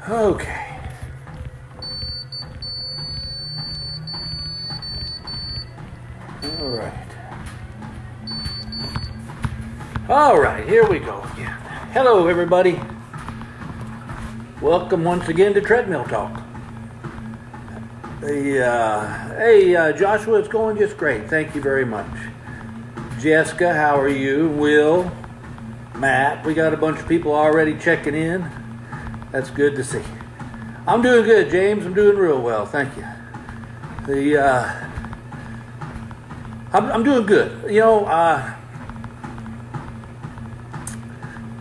Okay. All right, here we go again. Hello, everybody. Welcome once again to Treadmill Talk. Hey, Joshua, it's going just great. Thank you very much. Jessica, how are you? Will, Matt, we got a bunch of people already checking in. That's good to see. I'm doing good, James. I'm doing real well. Thank you. I'm doing good. You know, I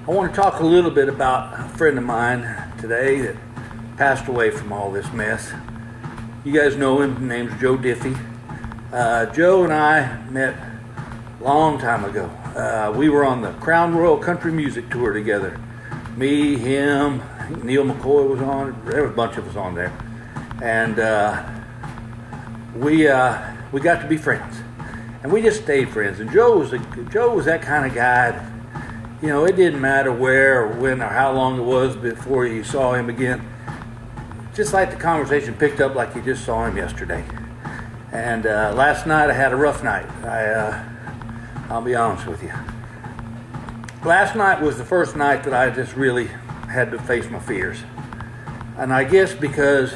want to talk a little bit about a friend of mine today that passed away from all this mess. You guys know him. His name's Joe Diffie. Joe and I met a long time ago. We were on the Crown Royal Country Music Tour together. Me, him, Neil McCoy was on. There was a bunch of us on there. And we got to be friends. And we just stayed friends. And Joe was that kind of guy that, you know, it didn't matter where or when or how long it was before you saw him again. Just like the conversation picked up like you just saw him yesterday. And last night I had a rough night. I'll be honest with you. Last night was the first night that I just really had to face my fears. And I guess because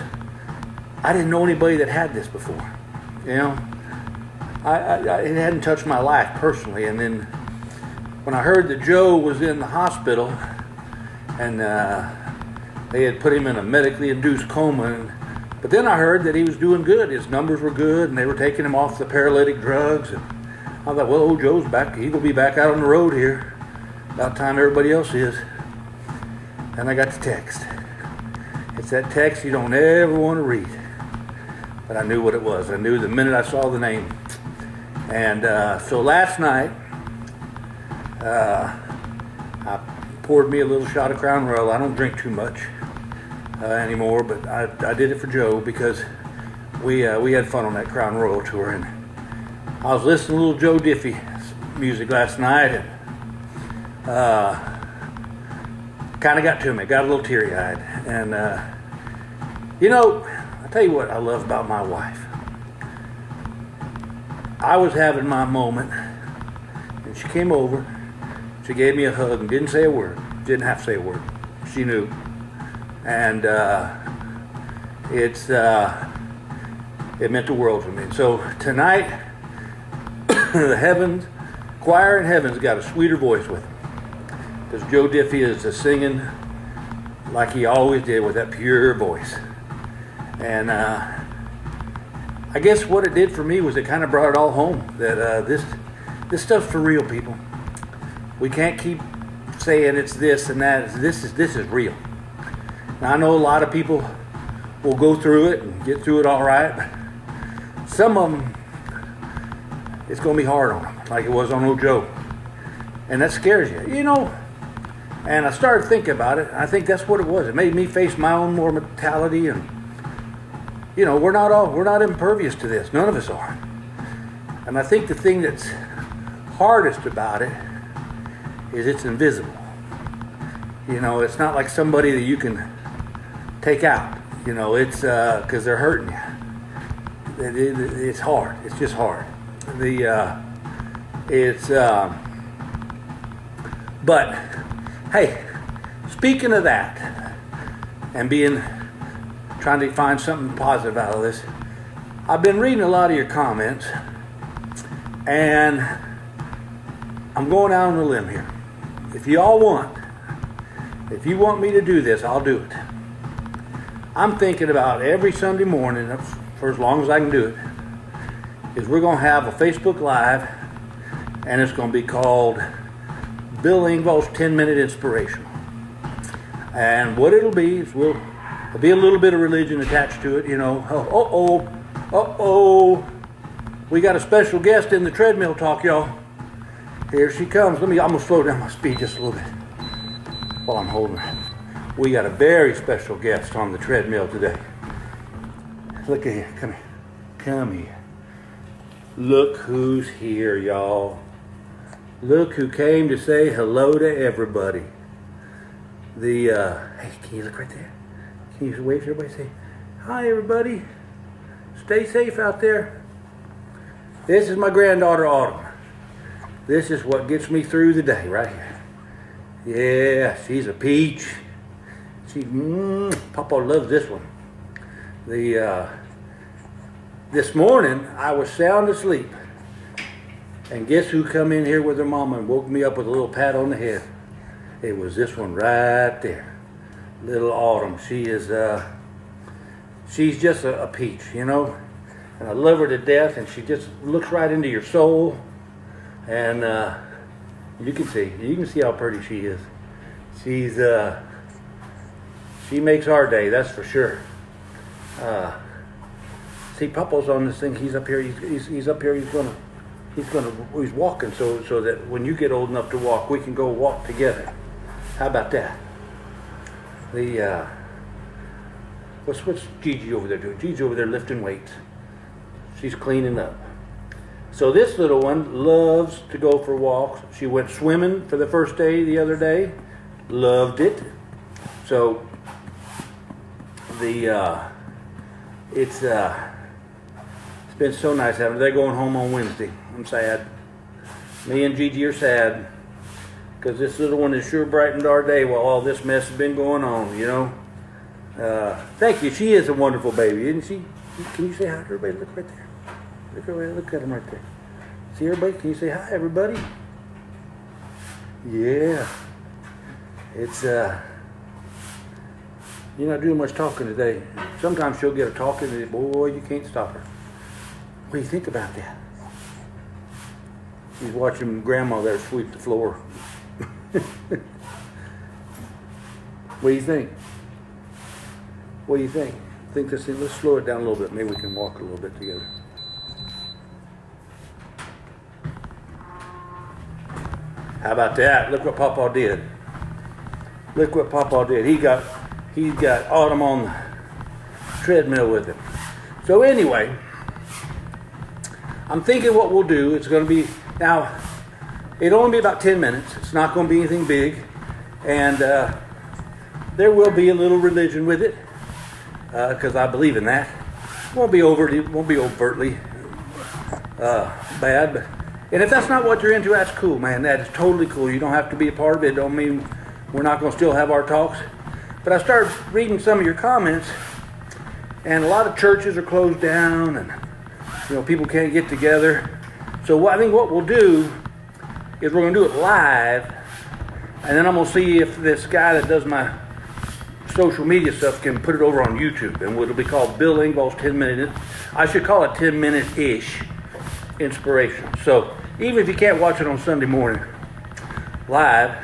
I didn't know anybody that had this before. You know, it hadn't touched my life personally. And then when I heard that Joe was in the hospital and they had put him in a medically induced coma, but then I heard that he was doing good. His numbers were good, and they were taking him off the paralytic drugs. And I thought, well, old Joe's back. He will be back out on the road here about time everybody else is. And I got the text. It's that text you don't ever want to read. But I knew what it was. I knew the minute I saw the name. And so last night, I poured me a little shot of Crown Royal. I don't drink too much anymore, but I did it for Joe because we had fun on that Crown Royal tour. And I was listening to a little Joe Diffie music last night, and kind of got to me. Got a little teary-eyed. And, you know, I'll tell you what I love about my wife. I was having my moment, and she came over. She gave me a hug and didn't say a word. Didn't have to say a word. She knew. And it meant the world to me. So tonight, the choir in heaven's got a sweeter voice with him. Because Joe Diffie is singing like he always did with that pure voice. And I guess what it did for me was it kind of brought it all home. That this stuff's for real, people. We can't keep saying it's this and that. This is real. Now, I know a lot of people will go through it and get through it all right, but some of them, it's going to be hard on them, like it was on old Joe. And that scares you, you know. And I started thinking about it, and I think that's what it was. It made me face my own mortality, and, you know, we're not impervious to this. None of us are. And I think the thing that's hardest about it is it's invisible. You know, it's not like somebody that you can take out. You know, it's because they're hurting you. It's hard. It's just hard. But hey, speaking of that, and trying to find something positive out of this, I've been reading a lot of your comments, and I'm going out on a limb here. If you want me to do this, I'll do it. I'm thinking about every Sunday morning, for as long as I can do it, is we're going to have a Facebook Live, and it's going to be called Bill Engvall's 10-Minute Inspiration. And what it'll be is there'll be a little bit of religion attached to it, you know. We got a special guest in the Treadmill Talk, y'all. Here she comes. I'm going to slow down my speed just a little bit while I'm holding her. We got a very special guest on the Treadmill today. Look at here. Come here. Come here. Look who's here, y'all. Look who came to say hello to everybody. Hey, can you look right there? He used to wave to everybody and say, "Hi, everybody. Stay safe out there." This is my granddaughter, Autumn. This is what gets me through the day right here. Yeah, she's a peach. Papa loves this one. This morning, I was sound asleep. And guess who come in here with her mama and woke me up with a little pat on the head? It was this one right there. Little Autumn. She's just a peach, you know. And I love her to death, and she just looks right into your soul. And you can see how pretty she is. She makes our day, that's for sure. See, Papa's on this thing. He's up here. He's up here. He's walking so that when you get old enough to walk, we can go walk together. How about that? What's Gigi over there doing? Gigi's over there lifting weights. She's cleaning up. So this little one loves to go for walks. She went swimming for the first day the other day. Loved it. So it's been so nice having her. They're going home on Wednesday. I'm sad. Me and Gigi are sad because this little one has sure brightened our day while all this mess has been going on, you know. Thank you. She is a wonderful baby, isn't she? Can you say hi to everybody? Look right there. Look at them right there. See everybody? Can you say hi, everybody? Yeah. It's you're not doing much talking today. Sometimes she'll get a talking and boy, you can't stop her. What do you think about that? She's watching Grandma there sweep the floor. What do you think? What do you think? Let's slow it down a little bit. Maybe we can walk a little bit together. How about that? Look what Papa did. Look what Papa did. He got Autumn on the treadmill with him. So anyway, I'm thinking what we'll do. It's going to be now. It'll only be about 10 minutes. It's not going to be anything big, and there will be a little religion with it because I believe in that. Won't be overtly bad, but. And if that's not what you're into, that's cool, man. That is totally cool. You don't have to be a part of it. Don't mean we're not going to still have our talks. But I started reading some of your comments, and a lot of churches are closed down, and people can't get together. So I think what we'll do is we're going to do it live, and then I'm going to see if this guy that does my social media stuff can put it over on YouTube, and it'll be called Bill Engvall's 10-minute. I should call it 10-minute-ish inspiration. So even if you can't watch it on Sunday morning live,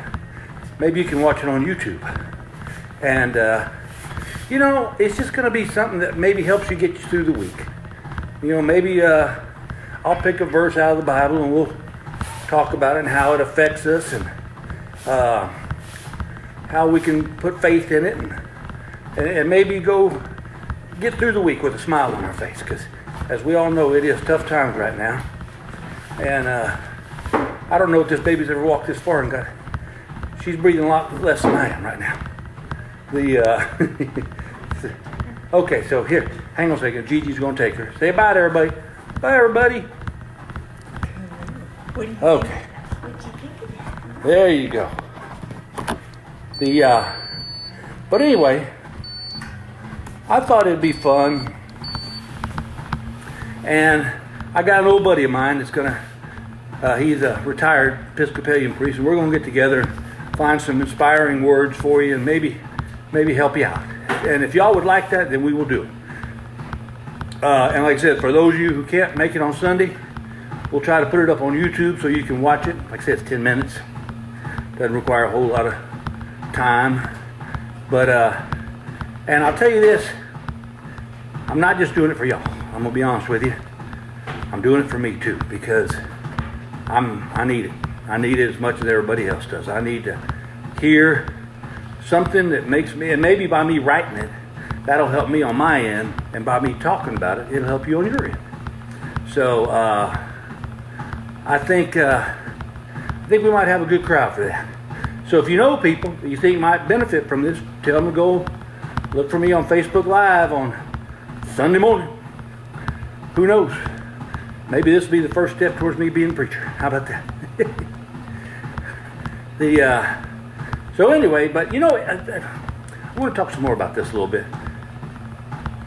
maybe you can watch it on YouTube. And, it's just going to be something that maybe helps you get you through the week. Maybe I'll pick a verse out of the Bible and we'll talk about it and how it affects us and how we can put faith in it and maybe go get through the week with a smile on our face, because as we all know, it is tough times right now. And I don't know if this baby's ever walked this far and she's breathing a lot less than I am right now. Okay, so here, hang on a second. Gigi's going to take her. Say bye to everybody. Bye, everybody. Okay. There you go. But anyway, I thought it'd be fun. And I got an old buddy of mine that's he's a retired Episcopalian priest, and we're going to get together and find some inspiring words for you and maybe help you out. And if y'all would like that, then we will do it. And like I said, for those of you who can't make it on Sunday, we'll try to put it up on YouTube so you can watch it. Like I said, it's 10 minutes. Doesn't require a whole lot of time. But, and I'll tell you this, I'm not just doing it for y'all. I'm going to be honest with you. I'm doing it for me too, because I need it. I need it as much as everybody else does. I need to hear something that makes me, and maybe by me writing it, that'll help me on my end, and by me talking about it, it'll help you on your end. So I think we might have a good crowd for that. So if you know people that you think might benefit from this, tell them to go Look for me on Facebook Live on Sunday morning. Who knows? Maybe this will be the first step towards me being a preacher. How about that? So anyway, but I want to talk some more about this a little bit.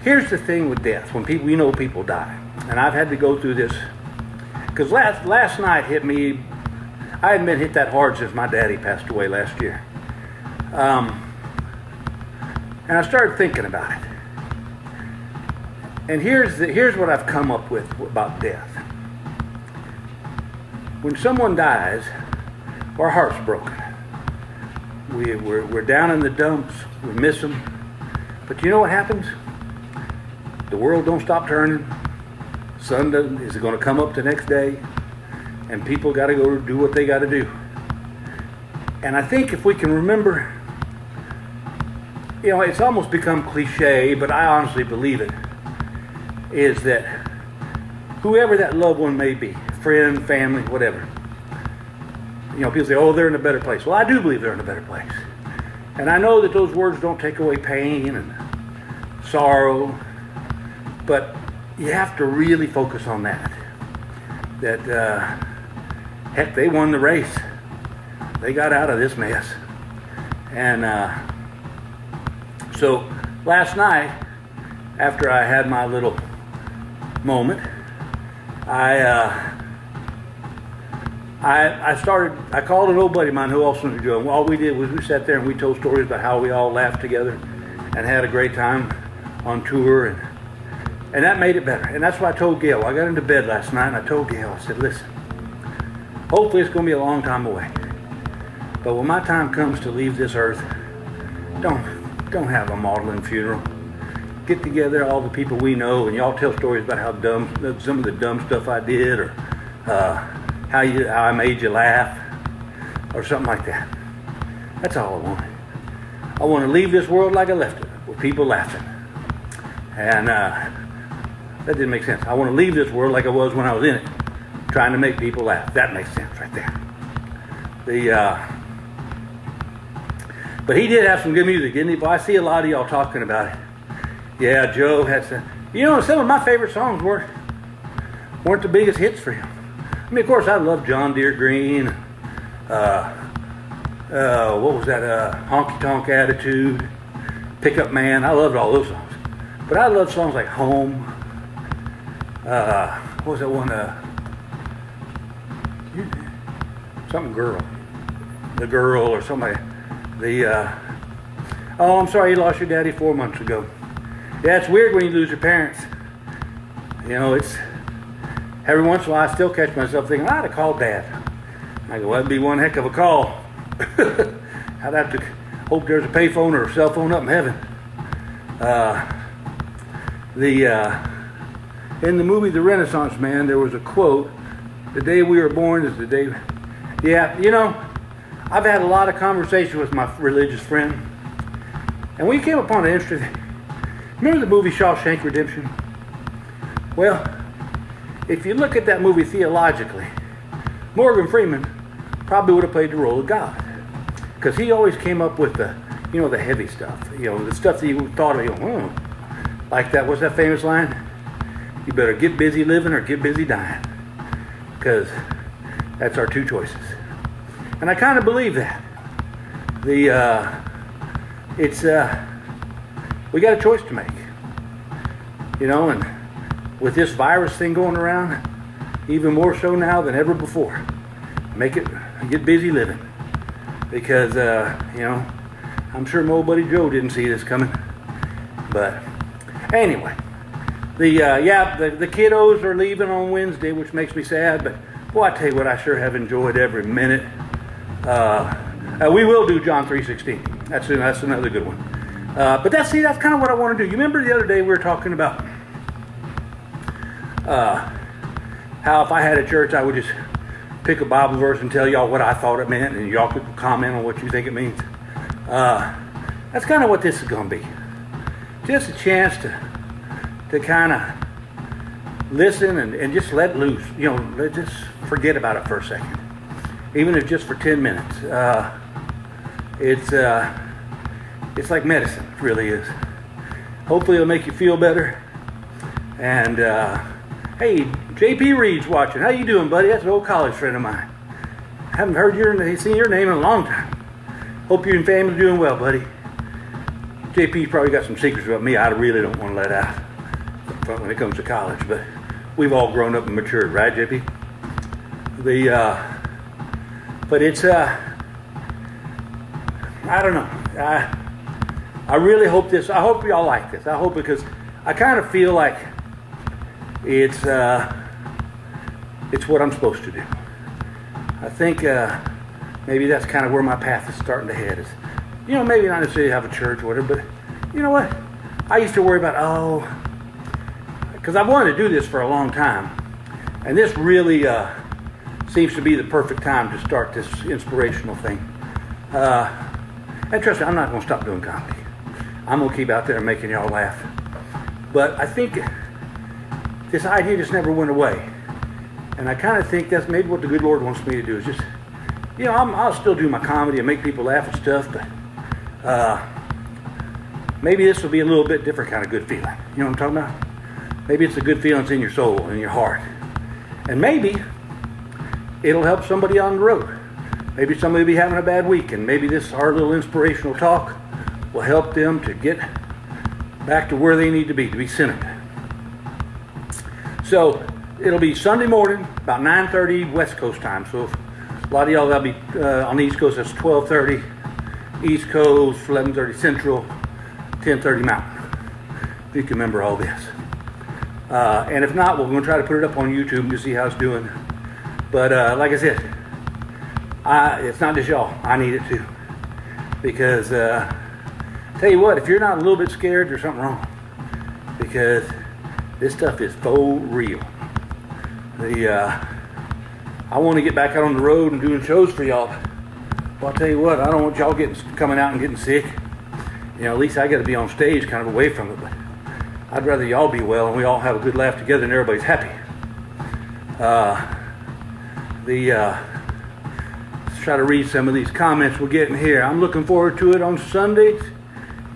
Here's the thing with death. When people die. And I've had to go through this. Because last night hit me. I hadn't been hit that hard since my daddy passed away last year. And I started thinking about it. And here's what I've come up with about death. When someone dies, our heart's broken. We're down in the dumps. We miss them. But you know what happens? The world don't stop turning. Sun is going to come up the next day, and people got to go do what they got to do. And I think if we can remember, it's almost become cliche, but I honestly believe it, is that whoever that loved one may be, friend, family, whatever, people say, oh, they're in a better place. Well, I do believe they're in a better place. And I know that those words don't take away pain and sorrow, but you have to really focus on that. That, heck, they won the race. They got out of this mess. And so last night, after I had my little moment, I called an old buddy of mine who also knew Joe. And all we did was we sat there and we told stories about how we all laughed together and had a great time on tour. And that made it better. And that's why I told Gail. I got into bed last night and I told Gail, I said, listen, hopefully it's going to be a long time away. But when my time comes to leave this earth, don't have a maudlin funeral. Get together all the people we know and y'all tell stories about how some of the dumb stuff I did, or how I made you laugh, or something like that. That's all I want. I want to leave this world like I left it, with people laughing. And that didn't make sense. I want to leave this world like I was when I was in it, trying to make people laugh. That makes sense right there. But he did have some good music, didn't he? But I see a lot of y'all talking about it. Yeah, Joe had some. Some of my favorite songs weren't the biggest hits for him. I mean, of course, I love John Deere Green. What was that? Honky Tonk Attitude, Pickup Man. I loved all those songs. But I love songs like Home. What was that one? Something Girl. The Girl or somebody. Oh, I'm sorry, you lost your daddy 4 months ago. Yeah, it's weird when you lose your parents. It's every once in a while I still catch myself thinking, I'd have called Dad. I go, that'd be one heck of a call. I'd have to hope there's a payphone or a cell phone up in heaven. In the movie The Renaissance Man, there was a quote, the day we were born is the day. Yeah, I've had a lot of conversation with my religious friend, and we came upon an interesting. Remember the movie Shawshank Redemption? Well, if you look at that movie theologically, Morgan Freeman probably would have played the role of God, because he always came up with the heavy stuff, the stuff that you thought of, like that. What's that famous line? You better get busy living or get busy dying, because that's our two choices. And I kind of believe that. We got a choice to make. And with this virus thing going around, even more so now than ever before, get busy living. Because, I'm sure my old buddy Joe didn't see this coming. But anyway, the kiddos are leaving on Wednesday, which makes me sad. But boy, I tell you what, I sure have enjoyed every minute. We will do John 3:16. That's another good one. But that's kind of what I want to do. You remember the other day we were talking about how if I had a church, I would just pick a Bible verse and tell y'all what I thought it meant, and y'all could comment on what you think it means. That's kind of what this is going to be. Just a chance to kind of listen and just let loose. Just forget about it for a second. Even if just for 10 minutes. It's like medicine, it really is. Hopefully it'll make you feel better. And hey, JP Reed's watching. How you doing, buddy? That's an old college friend of mine. Haven't seen your name in a long time. Hope you and family doing well, buddy. JP's probably got some secrets about me I really don't want to let out when it comes to college, but we've all grown up and matured, right, JP? But it's I don't know. I really hope this. I hope y'all like this. I hope, because I kind of feel like it's what I'm supposed to do. I think maybe that's kind of where my path is starting to head. Is, maybe not necessarily have a church or whatever, but you know what? I used to worry about, because I've wanted to do this for a long time, and this really seems to be the perfect time to start this inspirational thing. And trust me, I'm not going to stop doing comedy. I'm going to keep out there making y'all laugh. But I think this idea just never went away. And I kind of think that's maybe what the good Lord wants me to do, is just, I'll still do my comedy and make people laugh and stuff, but maybe this will be a little bit different kind of good feeling. You know what I'm talking about? Maybe it's a good feeling that's in your soul and in your heart. And maybe it'll help somebody on the road. Maybe somebody will be having a bad week, and maybe our little inspirational talk will help them to get back to where they need to be centered. So it'll be Sunday morning, about 9:30 West Coast time. So if a lot of y'all that'll be on the East Coast, that's 12:30 East Coast, 11:30 Central, 10:30 Mountain. If you can remember all this. And if not, we're going to try to put it up on YouTube to see how it's doing. But like I said, it's not just y'all. I need it too. Because, tell you what, if you're not a little bit scared, there's something wrong. Because this stuff is so real. I want to get back out on the road and doing shows for y'all. Well, I'll tell you what, I don't want y'all coming out and getting sick. At least I got to be on stage kind of away from it. But I'd rather y'all be well and we all have a good laugh together and everybody's happy. Let's try to read some of these comments we're getting here. I'm looking forward to it on Sundays.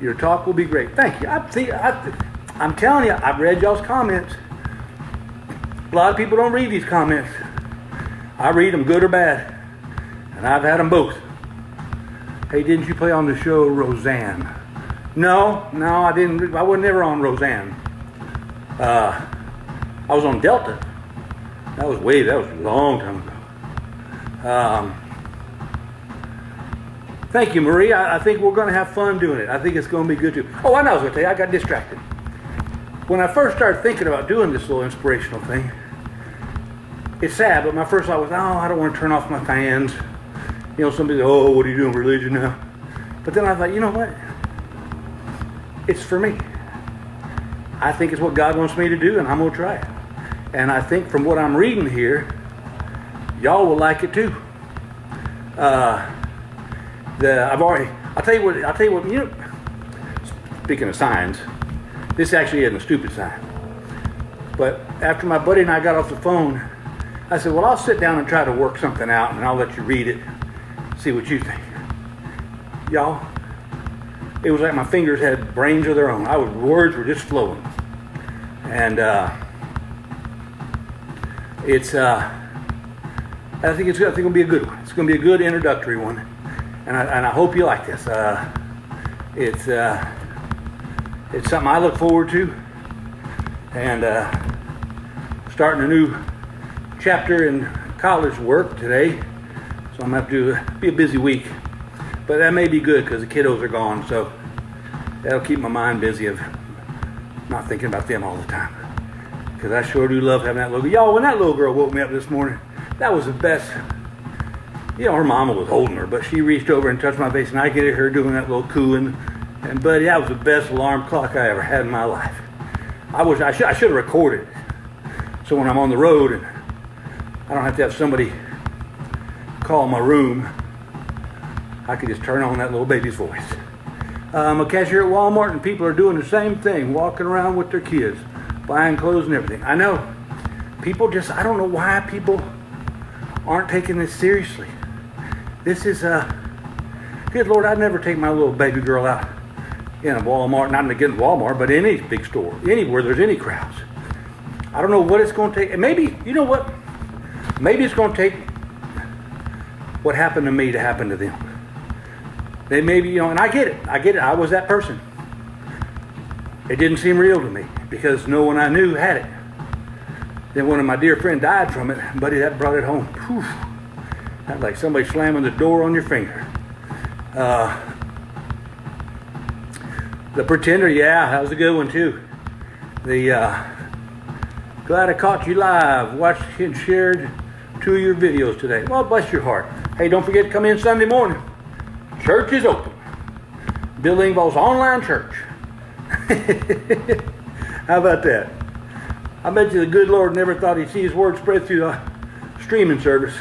Your talk will be great. Thank you. I'm telling you, I've read y'all's comments. A lot of people don't read these comments. I read them, good or bad. And I've had them both. Hey, didn't you play on the show Roseanne? No, I didn't. I was never on Roseanne. I was on Delta. That was a long time ago. Thank you, Marie. I think we're going to have fun doing it. I think it's going to be good too. Oh, I know I was going to tell you, I got distracted. When I first started thinking about doing this little inspirational thing, it's sad, but my first thought was, I don't want to turn off my fans. Somebody says, what are you doing, religion now? But then I thought, you know what? It's for me. I think it's what God wants me to do, and I'm going to try it. And I think from what I'm reading here, y'all will like it too. I'll tell you what, speaking of signs, this actually isn't a stupid sign. But after my buddy and I got off the phone, I said, well, I'll sit down and try to work something out, and I'll let you read it, see what you think. Y'all, it was like my fingers had brains of their own. Words were just flowing. And I think it's going to be a good one. It's going to be a good introductory one. And I hope you like this. It's something I look forward to. And starting a new chapter in college work today. So I'm going to have to be a busy week. But that may be good because the kiddos are gone. So that'll keep my mind busy of not thinking about them all the time. Because I sure do love having that little girl. Y'all, when that little girl woke me up this morning, that was the best. Her mama was holding her, but she reached over and touched my face, and I could hear her doing that little cooing. And buddy, that was the best alarm clock I ever had in my life. I should have recorded it. So when I'm on the road and I don't have to have somebody call my room, I could just turn on that little baby's voice. I'm a cashier at Walmart, and people are doing the same thing, walking around with their kids, buying clothes and everything. I know. I don't know why people aren't taking this seriously. This is, good Lord, I'd never take my little baby girl out in a Walmart, not against Walmart, but any big store, anywhere there's any crowds. I don't know what it's going to take. And maybe, you know what? Maybe it's going to take what happened to me to happen to them. They maybe, you know, and I get it. I was that person. It didn't seem real to me because no one I knew had it. Then one of my dear friends died from it. Buddy, that brought it home. Whew. That's like somebody slamming the door on your finger. The Pretender, yeah, that was a good one too. Glad I caught you live. Watched and shared 2 of your videos today. Well, bless your heart. Hey, don't forget to come in Sunday morning. Church is open. Bill Engvall's online church. How about that? I bet you the good Lord never thought he'd see his word spread through the streaming service.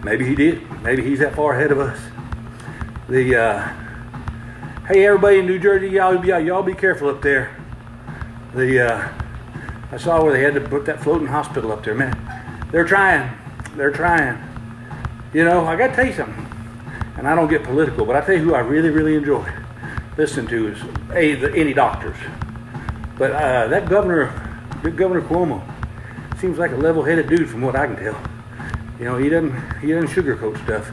Maybe he did. Maybe he's that far ahead of us. Hey, everybody in New Jersey, y'all be careful up there. I saw where they had to put that floating hospital up there, man. They're trying. You know, I got to tell you something. And I don't get political, but I tell you who I really, really enjoy listening to is any doctors. But that Governor Cuomo seems like a level-headed dude from what I can tell. You know, he doesn't sugarcoat stuff,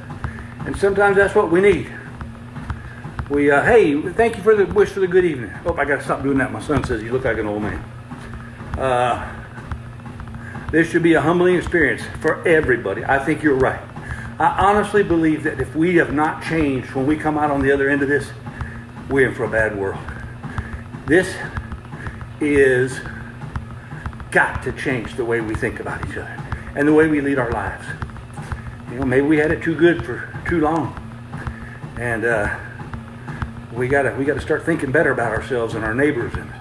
and sometimes that's what we need. Hey, thank you for the wish for the good evening. Oh, I got to stop doing that. My son says you look like an old man. This should be a humbling experience for everybody. I think you're right. I honestly believe that if we have not changed when we come out on the other end of this, we're in for a bad world. This is got to change the way we think about each other and the way we lead our lives. You know, maybe we had it too good for too long, and we gotta start thinking better about ourselves and our neighbors. And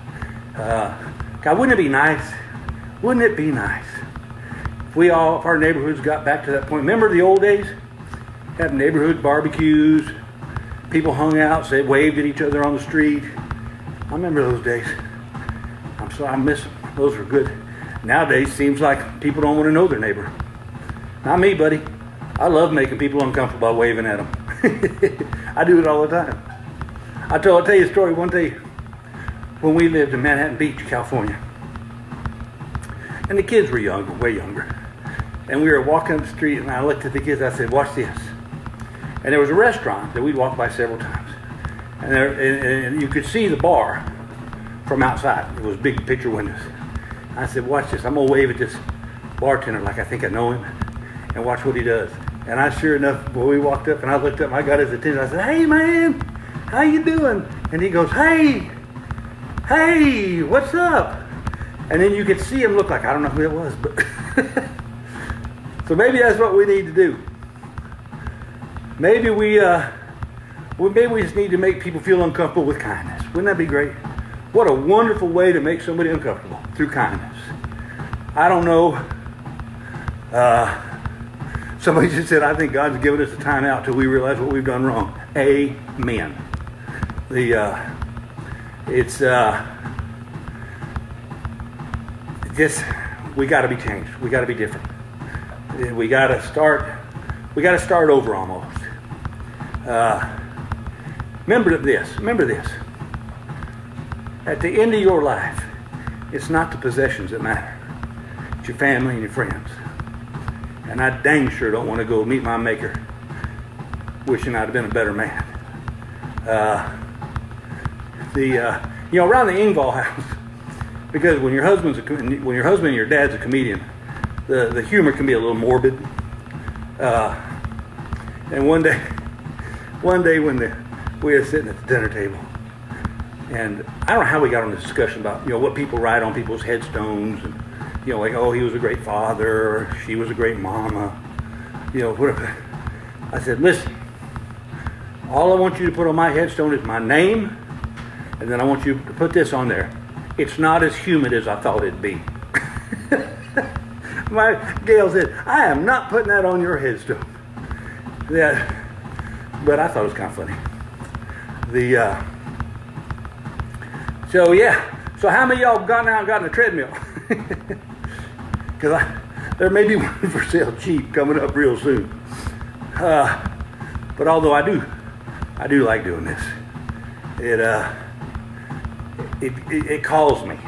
God, wouldn't it be nice? Wouldn't it be nice if our neighborhoods got back to that point? Remember the old days? Have neighborhood barbecues. People hung out, waved at each other on the street. I remember those days. I miss them. Those were good. Nowadays, seems like people don't want to know their neighbor. Not me, buddy. I love making people uncomfortable by waving at them. I do it all the time. I'll tell you a story. One day, when we lived in Manhattan Beach, California, and the kids were young, way younger, and we were walking up the street, and I looked at the kids. I said, "Watch this." And there was a restaurant that we'd walked by several times, and you could see the bar from outside. It was big picture windows. I said, "Watch this. I'm gonna wave at this bartender like I think I know him, and watch what he does." And sure enough, when we walked up, and I looked up, and I got his attention. I said, "Hey, man, how you doing?" And he goes, "Hey, what's up?" And then you could see him look like, I don't know who it was, but so maybe that's what we need to do. Maybe we just need to make people feel uncomfortable with kindness. Wouldn't that be great? What a wonderful way to make somebody uncomfortable, through kindness. I don't know. Somebody just said, I think God's given us a time out till we realize what we've done wrong. Amen. We got to be changed. We got to be different. We got to start over almost. Remember this. At the end of your life, it's not the possessions that matter. It's your family and your friends. And I dang sure don't want to go meet my maker wishing I'd have been a better man. Around the Engvall house, because when your husband and your dad's a comedian, the humor can be a little morbid. And one day when we were sitting at the dinner table, and I don't know how we got on this discussion about what people write on people's headstones, and like, oh, he was a great father, or she was a great mama, whatever. I said, listen, all I want you to put on my headstone is my name, and then I want you to put this on there. It's not as humid as I thought it'd be. Gail said, I am not putting that on your headstone. Yeah, but I thought it was kind of funny. So how many of y'all gone out and gotten a treadmill? Because there may be one for sale cheap coming up real soon. But although I do like doing this. it calls me.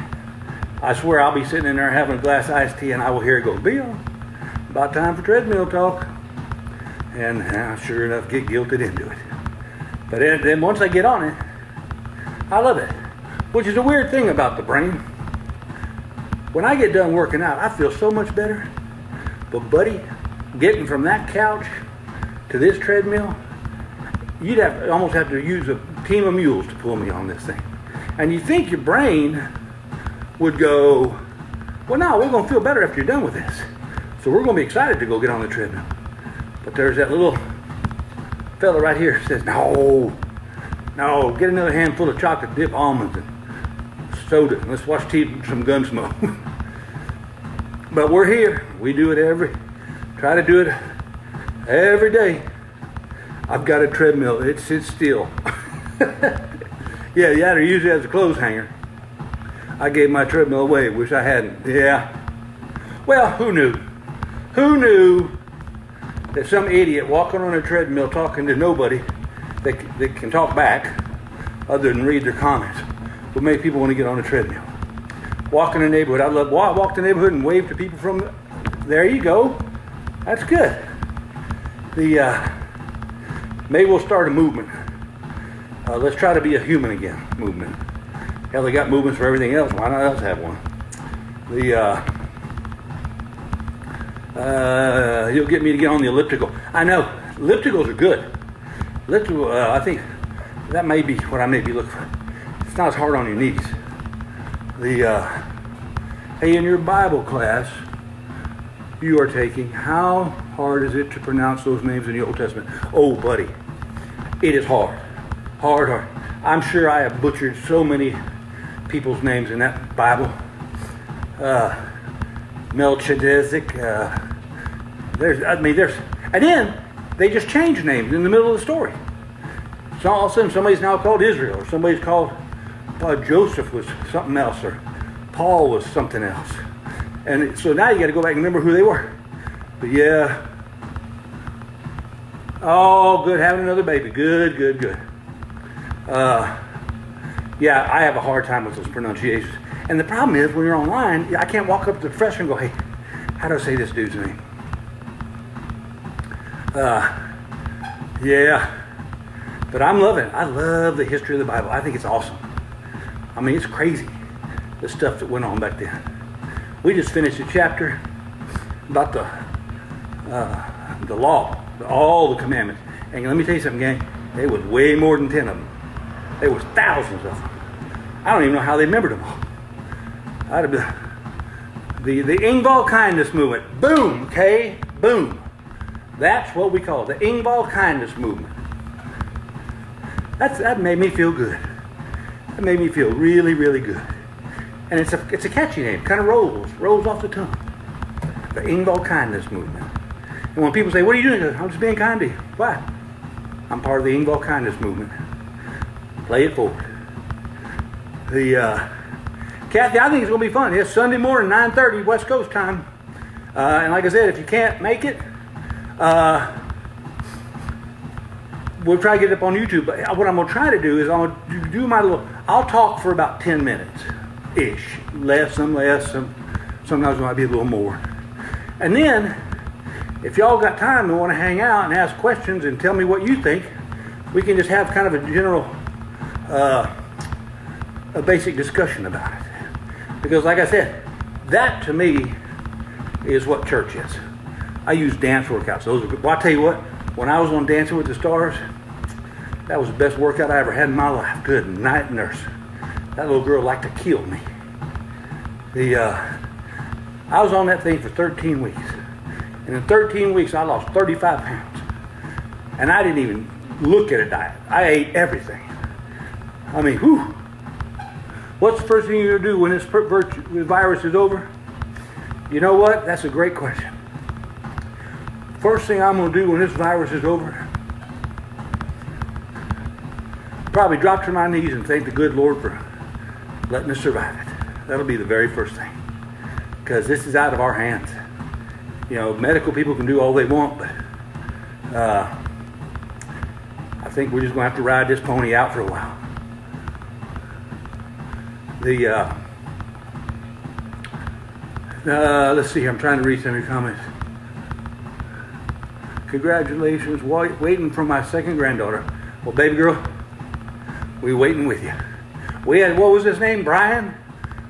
I swear I'll be sitting in there having a glass of iced tea and I will hear it go, Bill, about time for treadmill talk. And sure enough, get guilted into it. But then once I get on it, I love it. Which is a weird thing about the brain. When I get done working out, I feel so much better. But buddy, getting from that couch to this treadmill, you'd almost have to use a team of mules to pull me on this thing. And you think your brain would go, well, no, we're going to feel better after you're done with this. So we're going to be excited to go get on the treadmill. But there's that little fella right here who says, no, get another handful of chocolate dip almonds and soda. Let's watch some Gunsmoke. But we're here. We do it try to do it every day. I've got a treadmill. It sits still. Yeah, you had to use it as a clothes hanger. I gave my treadmill away. Wish I hadn't. Yeah. Well, who knew? Who knew that some idiot walking on a treadmill talking to nobody that can talk back other than read their comments would make people want to get on a treadmill? Walk in the neighborhood. I love walk the neighborhood and wave to people from there you go. That's good. Maybe we'll start a movement. Let's try to be a human again movement. Hell, they got movements for everything else. Why not us have one? You'll get me to get on the elliptical. I know, ellipticals are good. Elliptical, I think that may be what I may be looking for. It's not as hard on your knees. Hey, in your Bible class you are taking, how hard is it to pronounce those names in the Old Testament? Oh, buddy, it is hard. Hard. I'm sure I have butchered so many people's names in that Bible. Melchizedek. And then they just change names in the middle of the story. So all of a sudden somebody's now called Israel, or somebody's called Joseph was something else, or Paul was something else. And so now you got to go back and remember who they were. But yeah. Oh, good, having another baby. Good. Yeah, I have a hard time with those pronunciations. And the problem is, when you're online, I can't walk up to the professor and go, hey, how do I say this dude's name? Yeah. But I'm loving it. I love the history of the Bible. I think it's awesome. I mean, it's crazy, the stuff that went on back then. We just finished a chapter about the law, all the commandments. And let me tell you something, gang. There was way more than 10 of them. There was thousands of them. I don't even know how they remembered them all. The Engvall kindness movement. Boom, okay? Boom. That's what we call it. The Engvall kindness movement. That made me feel good. That made me feel really, really good. And it's a catchy name. Kind of rolls off the tongue. The Engvall kindness movement. And when people say, what are you doing? I'm just being kind to you. Why? I'm part of the Engvall kindness movement. Play it forward. Kathy, I think it's going to be fun. It's Sunday morning, 9:30 West Coast time. And like I said, if you can't make it, we'll try to get it up on YouTube. But what I'm going to try to do is I'll talk for about 10 minutes-ish. Some less. Sometimes it might be a little more. And then, if y'all got time and want to hang out and ask questions and tell me what you think, we can just have kind of a general, a basic discussion about it. Because like I said, that to me is what church is. I use dance workouts. Those are good. Well, I tell you what, when I was on Dancing with the Stars, that was the best workout I ever had in my life. Good night, nurse. That little girl liked to kill me. I was on that thing for 13 weeks. And in 13 weeks, I lost 35 pounds. And I didn't even look at a diet. I ate everything. I mean, whew. What's the first thing you're going to do when this virus is over? You know what? That's a great question. First thing I'm going to do when this virus is over, probably drop to my knees and thank the good Lord for letting us survive it. That'll be the very first thing. Because this is out of our hands. You know, medical people can do all they want, but I think we're just going to have to ride this pony out for a while. Let's see here. I'm trying to read some of your comments. Congratulations, waiting for my second granddaughter. Well, baby girl, we waiting with you. We had, what was his name, Brian?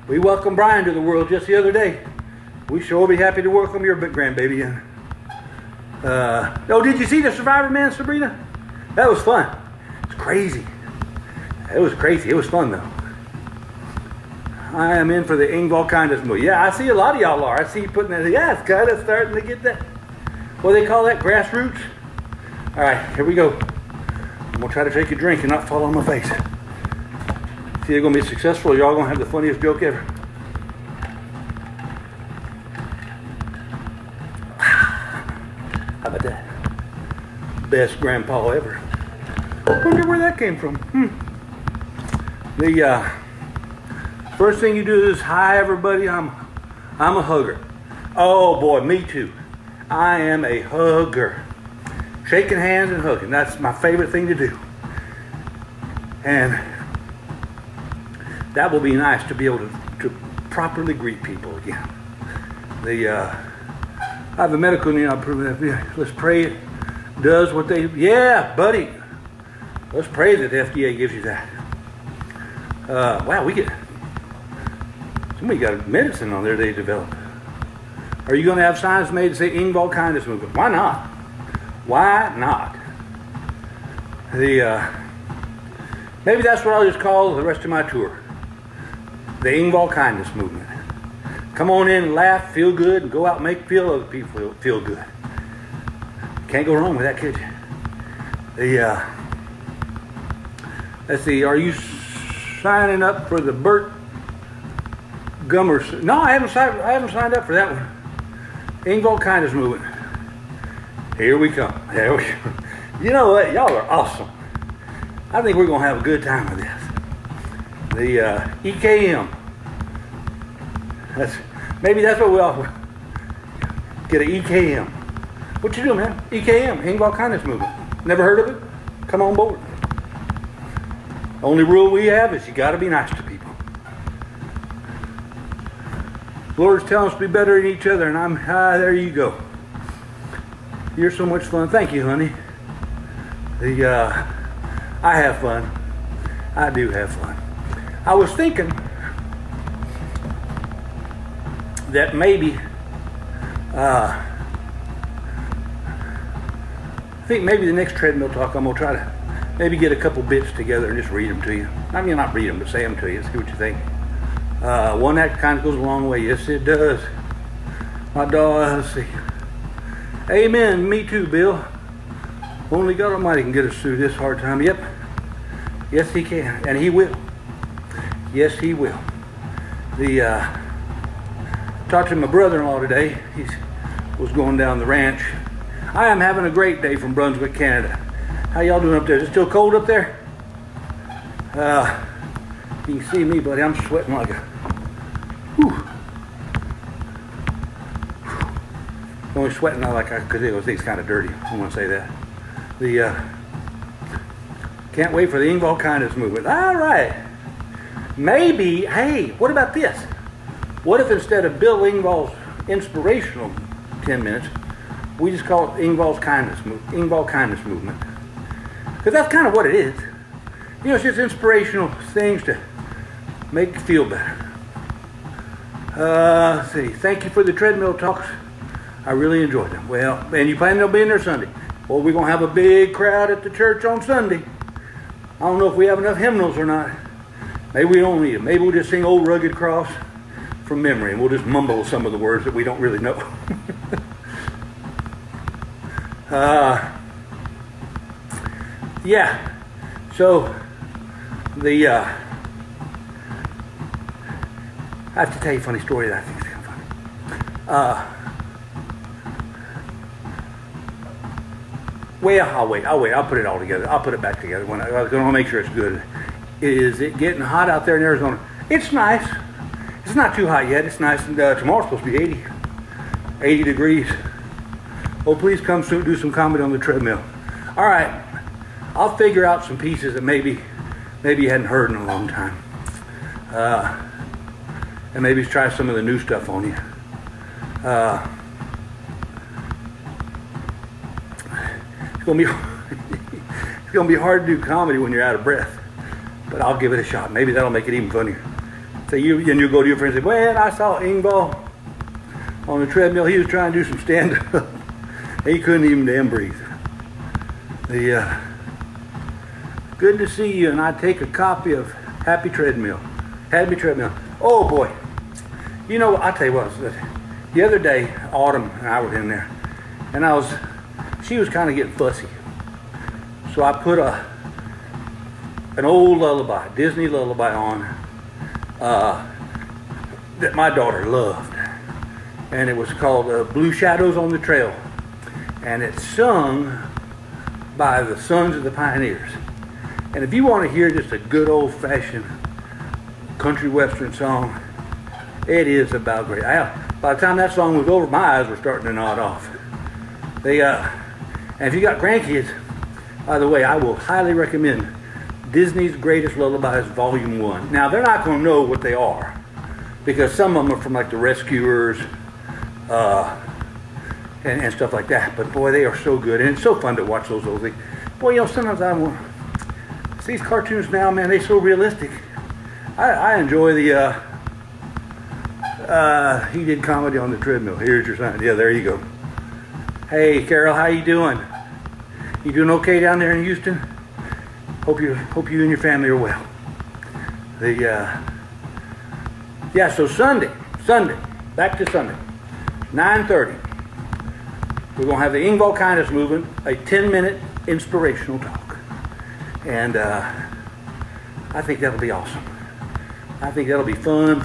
We welcomed Brian to the world just the other day. We sure will be happy to welcome your big grandbaby in. Oh, did you see the Survivor, man, Sabrina? That was fun. It's crazy. It was crazy. It was fun, though. I am in for the Engvall kindness movie. Yeah, I see a lot of y'all are. I see you putting that. Yeah, it's kind of starting to get that. What do they call that? Grassroots? All right, here we go. I'm going to try to take a drink and not fall on my face. See, they're going to be successful. Y'all going to have the funniest joke ever. How about that? Best grandpa ever. I wonder where that came from. The first thing you do is, hi everybody, I'm a hugger. Oh boy, me too. I am a hugger. Shaking hands and hugging. That's my favorite thing to do. And that will be nice to be able to properly greet people again. I have a medical need. I'll prove that. Let's pray it does what they. Yeah, buddy. Let's pray that the FDA gives you that. Wow, somebody got medicine on there they developed. Are you going to have signs made to say Engvall kindness movement? Why not? Why not? Maybe that's what I'll just call the rest of my tour. The Engvall kindness movement. Come on in, laugh, feel good, and go out and feel other people feel good. Can't go wrong with that, kid. Let's see, are you signing up for the Burt Gummers? No, I haven't signed up for that one. Engvall kindness movement. Here we come. There we go. You know what? Y'all are awesome. I think we're going to have a good time with this. The EKM. Maybe that's what we all get, an EKM. What you doing, man? EKM, Engvall kindness movement. Never heard of it? Come on board. Only rule we have is you got to be nice to people. Lord's telling us to be better than each other, and there you go. You're so much fun. Thank you, honey. I have fun. I do have fun. I was thinking that maybe, I think maybe the next Treadmill talk I'm going to try to maybe get a couple bits together and just read them to you. I mean, not read them, but say them to you. See what you think. One that kind of goes a long way. Yes, it does. My dog, let's see. Amen. Me too, Bill. Only God Almighty can get us through this hard time. Yep. Yes, He can. And He will. Yes, He will. Talked to my brother-in-law today. He was going down the ranch. I am having a great day from Brunswick, Canada. How y'all doing up there? Is it still cold up there? You can see me, buddy. I'm sweating like a... Whew. Only sweating not like I could. I think it's kind of dirty. I want to say that. Can't wait for the Engvall kindness movement. All right. Maybe, hey, what about this? What if instead of Bill Engvall's inspirational 10 minutes, we just call it Engvall kindness movement? Because that's kind of what it is. You know, it's just inspirational things to make you feel better. Let's see. Thank you for the Treadmill talks. I really enjoyed them. Well, and you plan on being there Sunday? Well, we're going to have a big crowd at the church on Sunday. I don't know if we have enough hymnals or not. Maybe we don't need them. Maybe we'll just sing Old Rugged Cross from memory, and we'll just mumble some of the words that we don't really know. Yeah. So, I have to tell you a funny story that I think is kind of funny. Well, I'll wait. I'll put it all together. I'll put it back together. When I was going to make sure it's good. Is it getting hot out there in Arizona? It's nice. It's not too hot yet. It's nice. And tomorrow's supposed to be 80 degrees. Oh, please come soon, do some comedy on the treadmill. All right. I'll figure out some pieces that maybe you hadn't heard in a long time. and maybe try some of the new stuff on you. It's gonna be it's gonna be hard to do comedy when you're out of breath, but I'll give it a shot. Maybe that'll make it even funnier. So you go to your friends and say, "Well, I saw Engvall on the treadmill. He was trying to do some stand-up. He couldn't even damn breathe." Good to see you, and I take a copy of Happy Treadmill. Oh boy, you know, I tell you what. The other day, Autumn and I were in there, and she was kind of getting fussy. So I put an old lullaby, Disney lullaby on that my daughter loved. And it was called Blue Shadows on the Trail. And it's sung by the Sons of the Pioneers. And if you want to hear just a good old-fashioned country western song, it is about great. By the time that song was over, my eyes were starting to nod off. And if you got grandkids, by the way, I will highly recommend Disney's Greatest Lullabies Volume 1. Now, they're not going to know what they are, because some of them are from like the Rescuers and stuff like that. But boy, they are so good, and it's so fun to watch those old things. Boy, you know, sometimes I want these cartoons now, man, they're so realistic. I enjoy the he did comedy on the treadmill. Here's your sign. Yeah, there you go. Hey, Carol, how you doing? You doing okay down there in Houston? Hope you and your family are well. So Sunday, back to Sunday, 9:30. We're gonna have the Engvall Kindness Movement, a 10-minute inspirational talk, and I think that'll be awesome. I think that'll be fun.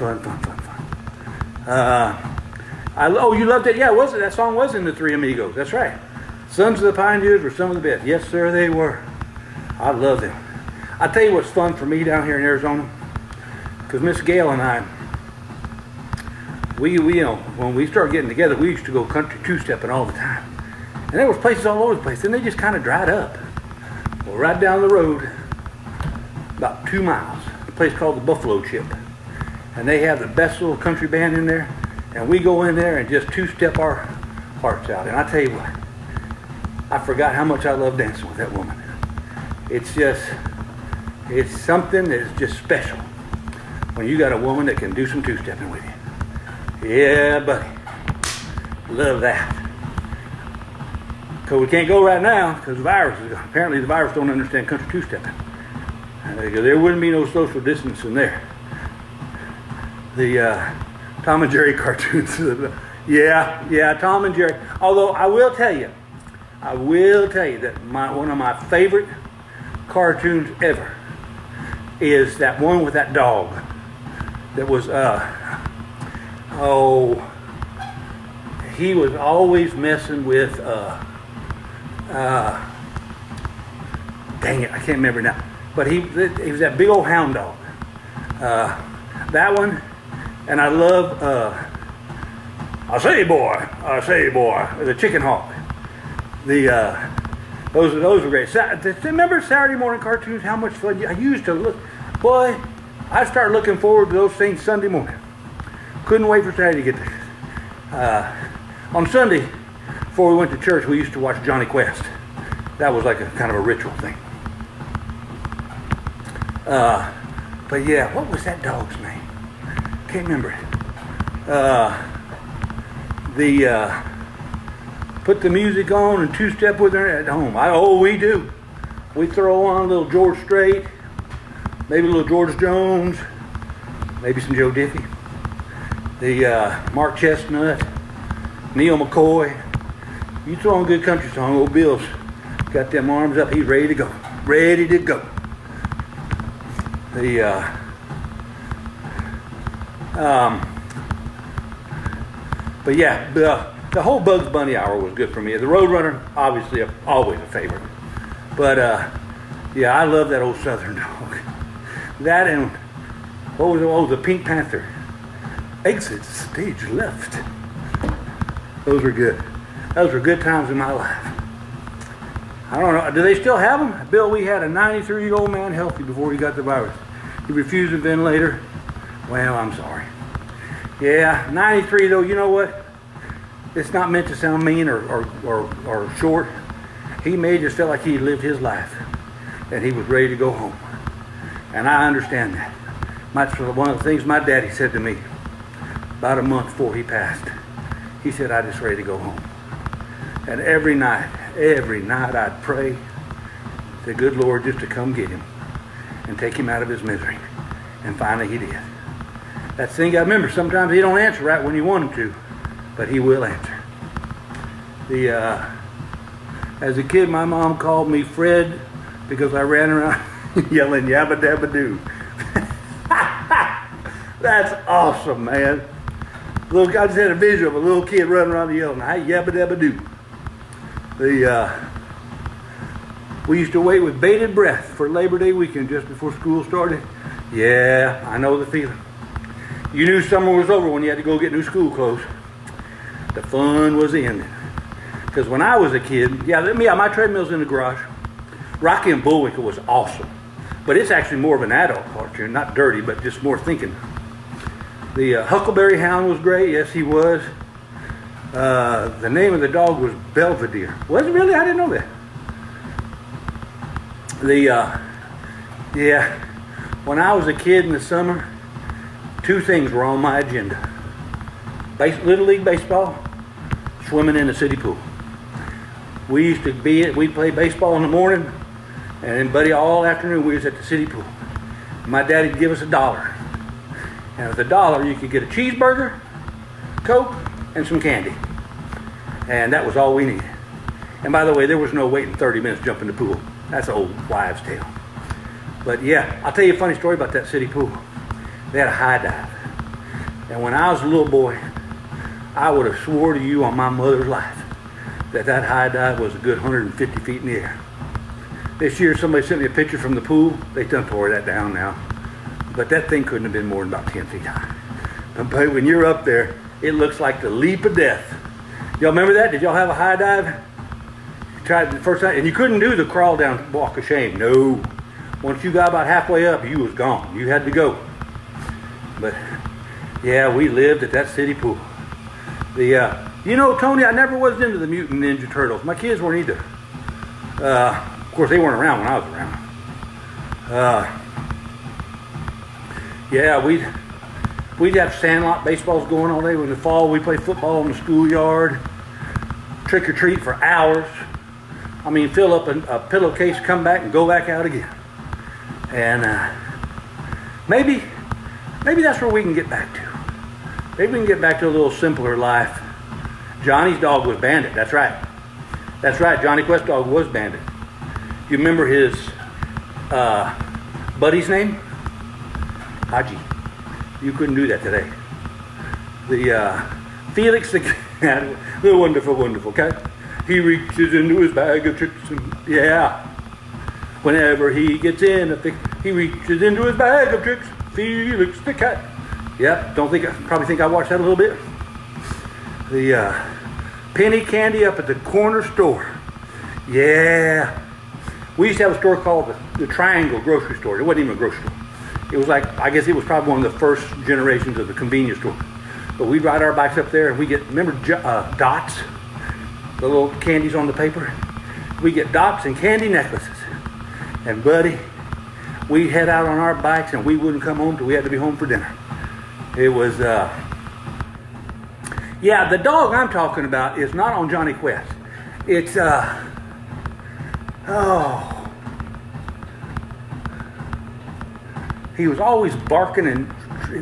You loved it? Yeah, was it? That song was in the Three Amigos. That's right. Sons of the Pioneers were some of the best. Yes, sir, they were. I love them. I tell you what's fun for me down here in Arizona, because Miss Gail and I, we when we started getting together, we used to go country two-stepping all the time, and there was places all over the place, and they just kind of dried up. Well, right down the road, about 2 miles, a place called the Buffalo Chip, and they have the best little country band in there, and we go in there and just two-step our hearts out. And I tell you what, I forgot how much I love dancing with that woman. It's something that's just special when you got a woman that can do some two-stepping with you. Yeah, buddy. Love that. So we can't go right now because the virus is gone. Apparently the virus don't understand country two-stepping. There wouldn't be no social distancing there. The Tom and Jerry cartoons. Yeah, Tom and Jerry. Although I will tell you that one of my favorite cartoons ever is that one with that dog that was he was always messing with dang it, I can't remember now, but he was that big old hound dog, that one. And I love I say boy, the chicken hawk. Those were great. Remember Saturday morning cartoons? How much fun I used to look. Boy, I started looking forward to those things Sunday morning. Couldn't wait for Saturday to get there. On Sunday, before we went to church, we used to watch Johnny Quest. That was like a kind of a ritual thing. But yeah, what was that dog's name? Can't remember it. Put the music on and two-step with her at home. We do. We throw on a little George Strait, maybe a little George Jones, maybe some Joe Diffie, the Mark Chestnut, Neil McCoy. You throw on a good country song, old Bill's got them arms up, he's ready to go. But yeah, the whole Bugs Bunny hour was good for me. The Roadrunner, obviously, always a favorite. But yeah, I love that old Southern dog. That and what was the Pink Panther? Exit stage left. Those were good. Those were good times in my life. I don't know. Do they still have them? Bill, we had a 93-year-old man healthy before he got the virus. He refused a ventilator. Well, I'm sorry. Yeah, 93 though, you know what? It's not meant to sound mean or short. He may just felt like he lived his life, and he was ready to go home. And I understand that. One of the things my daddy said to me about a month before he passed, he said, "I just ready to go home." And every night I'd pray the good Lord just to come get him and take him out of his misery. And finally he did. That thing I remember, sometimes he don't answer right when you want him to, but he will answer. As a kid, my mom called me Fred because I ran around yelling yabba dabba doo. That's awesome, man. I just had a vision of a little kid running around yelling, "Hey, yabba dabba doo." We used to wait with bated breath for Labor Day weekend just before school started. Yeah, I know the feeling. You knew summer was over when you had to go get new school clothes. The fun was ending. Because when I was a kid, my treadmill's in the garage. Rocky and Bullwinkle was awesome. But it's actually more of an adult cartoon, not dirty, but just more thinking. The Huckleberry Hound was great. Yes, he was. The name of the dog was Belvedere. Was it really? I didn't know that. When I was a kid in the summer, two things were on my agenda. Little League baseball, swimming in the city pool. We'd play baseball in the morning, and then, buddy, all afternoon we was at the city pool. My daddy'd give us $1. And with $1, you could get a cheeseburger, Coke, and some candy. And that was all we needed. And by the way, there was no waiting 30 minutes to jump in the pool. That's an old wives' tale. But yeah, I'll tell you a funny story about that city pool. They had a high dive. And when I was a little boy, I would have swore to you on my mother's life that high dive was a good 150 feet in the air. This year, somebody sent me a picture from the pool. They done tore that down now. But that thing couldn't have been more than about 10 feet high. But when you're up there, it looks like the leap of death. Y'all remember that? Did y'all have a high dive? You tried the first time, and you couldn't do the crawl down walk of shame. No. Once you got about halfway up, you was gone. You had to go. But yeah, we lived at that city pool. Tony, I never was into the Mutant Ninja Turtles. My kids weren't either. Of course, they weren't around when I was around. We'd have sandlot baseballs going all day. In the fall, we played football in the schoolyard. Trick or treat for hours. I mean, fill up a pillowcase, come back, and go back out again. And maybe that's where we can get back to. Maybe we can get back to a little simpler life. Johnny's dog was Bandit. That's right. Johnny Quest's dog was Bandit. Do you remember his buddy's name? Haji. You couldn't do that today. Felix the cat, the wonderful cat. He reaches into his bag of tricks and whenever he gets in a fix, he reaches into his bag of tricks. Felix the cat. Yep. Probably think I watched that a little bit. The penny candy up at the corner store. Yeah. We used to have a store called the Triangle Grocery Store. It wasn't even a grocery store. It was like, I guess it was probably one of the first generations of the convenience store. But we'd ride our bikes up there and remember dots? The little candies on the paper? We get dots and candy necklaces. And buddy, we'd head out on our bikes and we wouldn't come home till we had to be home for dinner. It was, the dog I'm talking about is not on Johnny Quest. It's, he was always barking, and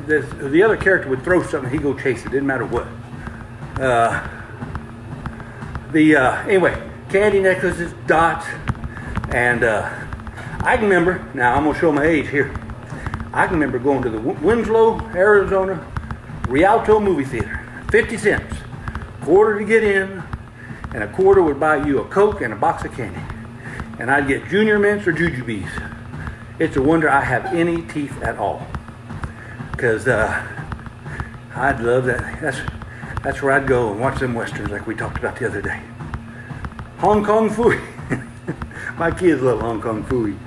the other character would throw something, he'd go chase it, didn't matter what. Anyway, candy necklaces, dots, and I can remember, now I'm going to show my age here. I can remember going to the Winslow, Arizona Rialto movie theater. 50 cents. Quarter to get in, and a quarter would buy you a Coke and a box of candy. And I'd get Junior Mints or Jujubes. It's a wonder I have any teeth at all. Because I'd love that. That's where I'd go and watch them westerns like we talked about the other day. Hong Kong Phooey. My kids love Hong Kong Phooey.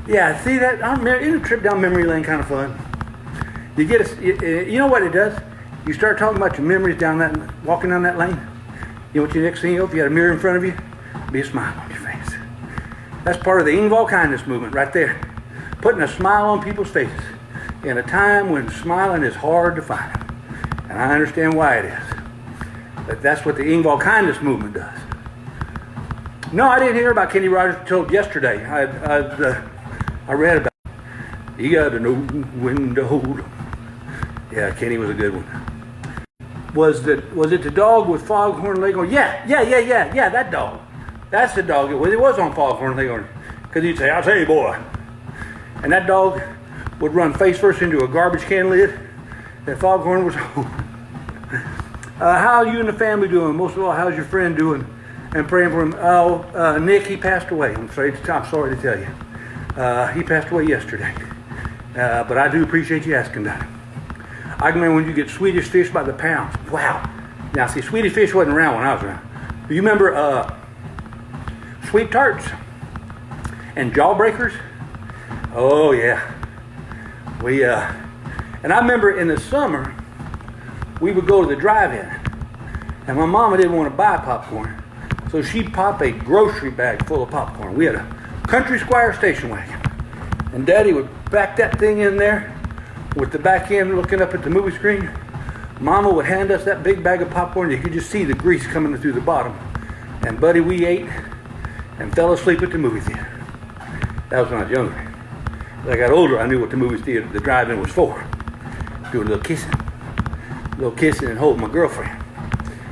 Yeah, see that? Isn't a trip down memory lane kind of fun? You get you know what it does? You start talking about your memories walking down that lane. You know what your next thing is? If you got a mirror in front of you, be a smile on your face. That's part of the Engvall kindness movement right there. Putting a smile on people's faces in a time when smiling is hard to find. And I understand why it is. But that's what the Engvall kindness movement does. No, I didn't hear about Kenny Rogers until yesterday. I read about it. You got to know when to hold 'em. Yeah, Kenny was a good one. Was it the dog with foghorn leghorn? Yeah, that dog. That's the dog. It was on foghorn leghorn. Because he'd say, I'll tell you, boy. And that dog would run face first into a garbage can lid that foghorn was on. How are you and the family doing? Most of all, how's your friend doing? And praying for him. Oh, Nick, he passed away. I'm sorry to tell you. He passed away yesterday. But I do appreciate you asking that. I can remember when you get Swedish fish by the pound. Wow. Now, see, Swedish fish wasn't around when I was around. Do you remember sweet tarts and jawbreakers? Oh, yeah. And I remember in the summer, we would go to the drive-in. And my mama didn't want to buy popcorn. So she'd pop a grocery bag full of popcorn. We had a Country Squire station wagon. And Daddy would back that thing in there with the back end looking up at the movie screen. Mama would hand us that big bag of popcorn. You could just see the grease coming through the bottom. And buddy, we ate and fell asleep at the movie theater. That was when I was younger. As I got older, I knew what the movie theater, the drive-in was for. Doing a little kissing and holding my girlfriend.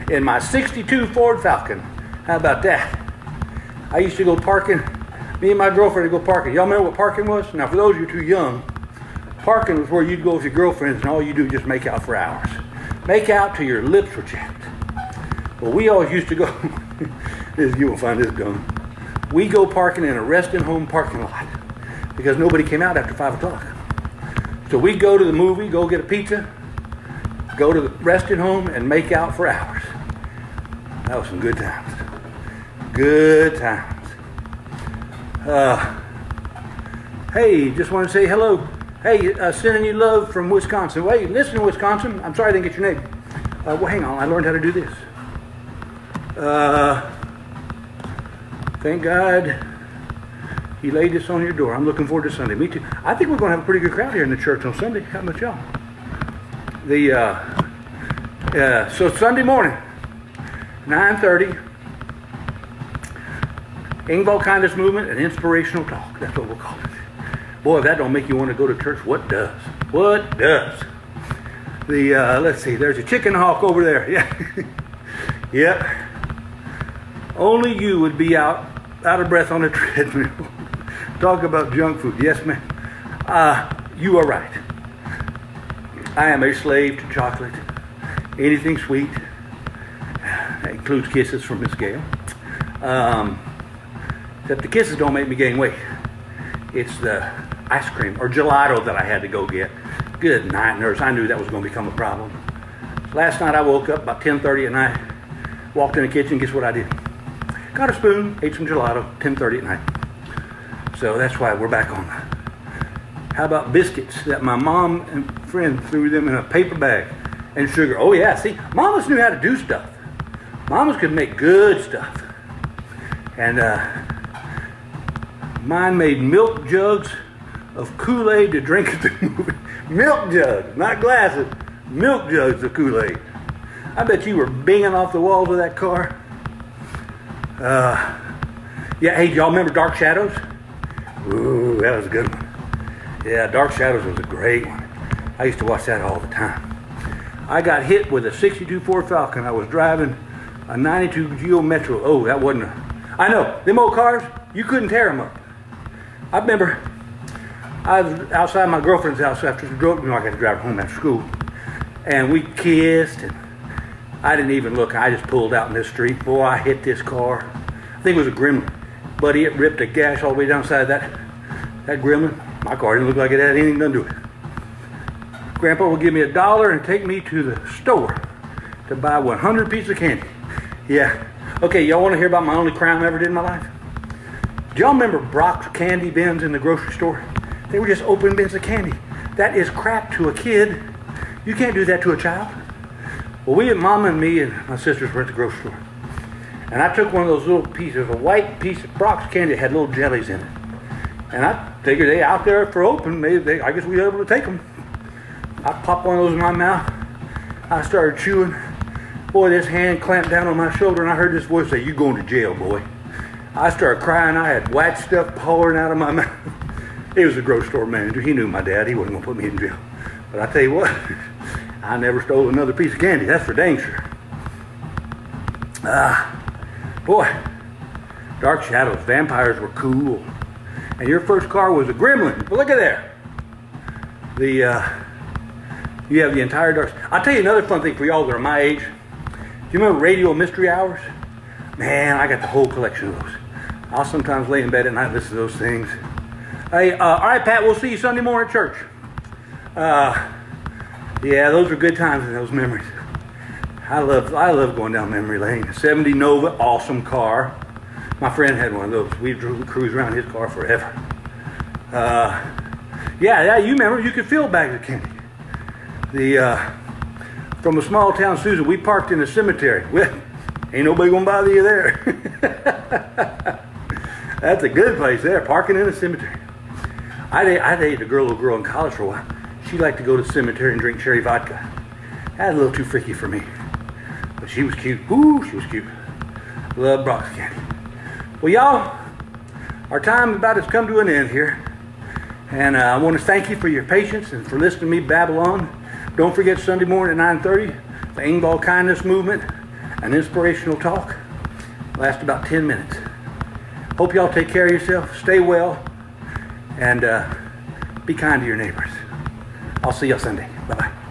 In my 62 Ford Falcon. How about that? I used to go parking. Me and my girlfriend would go parking. Y'all remember what parking was? Now, for those of you too young, parking was where you'd go with your girlfriends and all you do is just make out for hours. Make out till your lips were chapped. Well, we always used to go, you won't find this dumb. We go parking in a resting home parking lot because nobody came out after 5 o'clock. So we'd go to the movie, go get a pizza, go to the resting home and make out for hours. That was some good times. Good times. Hey, just want to say hello. Hey, sending you love from Wisconsin. Wait, listen to Wisconsin. I'm sorry I didn't get your name. Well, hang on. I learned how to do this. Thank God He laid this on your door. I'm looking forward to Sunday. Me too. I think we're going to have a pretty good crowd here in the church on Sunday. How about y'all? So Sunday morning, 9:30. Engvall Kindness Movement and Inspirational Talk. That's what we'll call it. Boy, if that don't make you want to go to church, what does? What does? Let's see, there's a chicken hawk over there. Yeah. Yep. Only you would be out of breath on a treadmill. Talk about junk food. Yes, ma'am. You are right. I am a slave to chocolate. Anything sweet. That includes kisses from Miss Gale. Except the kisses don't make me gain weight. It's the ice cream or gelato that I had to go get. Good night, nurse. I knew that was going to become a problem. Last night I woke up about 10:30 at night, walked in the kitchen, guess what I did? Got a spoon, ate some gelato, 10:30 at night. So that's why we're back on. How about biscuits that my mom and friend threw them in a paper bag and sugar? Oh yeah, see, mamas knew how to do stuff. Mamas could make good stuff. And mine made milk jugs of Kool-Aid to drink at the movie. Milk jugs, not glasses. Milk jugs of Kool-Aid. I bet you were binging off the walls of that car. Yeah, hey, y'all remember Dark Shadows? Ooh, that was a good one. Yeah, Dark Shadows was a great one. I used to watch that all the time. I got hit with a 62 Ford Falcon. I was driving a 92 Geo Metro. Oh, that wasn't I know, them old cars, you couldn't tear them up. I remember I was outside my girlfriend's house after she drove me. I had to drive her home after school. And we kissed, and I didn't even look. I just pulled out in this street. Boy, I hit this car. I think it was a Gremlin. Buddy, it ripped a gash all the way down the side of that Gremlin. My car didn't look like it had anything done to it. Grandpa would give me $1 and take me to the store to buy 100 pieces of candy. Yeah. Okay, y'all want to hear about my only crime I ever did in my life? Do y'all remember Brock's candy bins in the grocery store? They were just open bins of candy. That is crap to a kid. You can't do that to a child. Well, Mama and me and my sisters were at the grocery store. And I took one of those little pieces, a white piece of Brock's candy that had little jellies in it. And I figured they out there for open, I guess we were able to take them. I popped one of those in my mouth. I started chewing. Boy, this hand clamped down on my shoulder, and I heard this voice say, "You going to jail, boy." I started crying. I had white stuff pouring out of my mouth. He was the grocery store manager. He knew my dad. He wasn't going to put me in jail. But I tell you what, I never stole another piece of candy. That's for dang sure. Boy, Dark Shadows. Vampires were cool. And your first car was a Gremlin. But look at there. You have the entire Dark. I'll tell you another fun thing for y'all that are my age. Do you remember Radio Mystery Hours? Man, I got the whole collection of those. I'll sometimes lay in bed at night and listen to those things. Hey, all right, Pat, we'll see you Sunday morning at church. Yeah, those were good times and those memories. I love going down memory lane. 70 Nova, awesome car. My friend had one of those. We cruised around his car forever. Yeah, you remember, you could fill bags of candy. From a small town, Susan, we parked in a cemetery. Well, ain't nobody gonna bother you there. That's a good place there, parking in a cemetery. I dated a little girl in college for a while. She liked to go to the cemetery and drink cherry vodka. That's a little too freaky for me. But she was cute. Ooh, she was cute. Love Brock's candy. Well, y'all, our time about has come to an end here. And I want to thank you for your patience and for listening to me babble on. Don't forget Sunday morning at 9:30, the Engvall Kindness Movement, an inspirational talk. Lasts about 10 minutes. Hope y'all take care of yourself, stay well, and be kind to your neighbors. I'll see y'all Sunday. Bye-bye.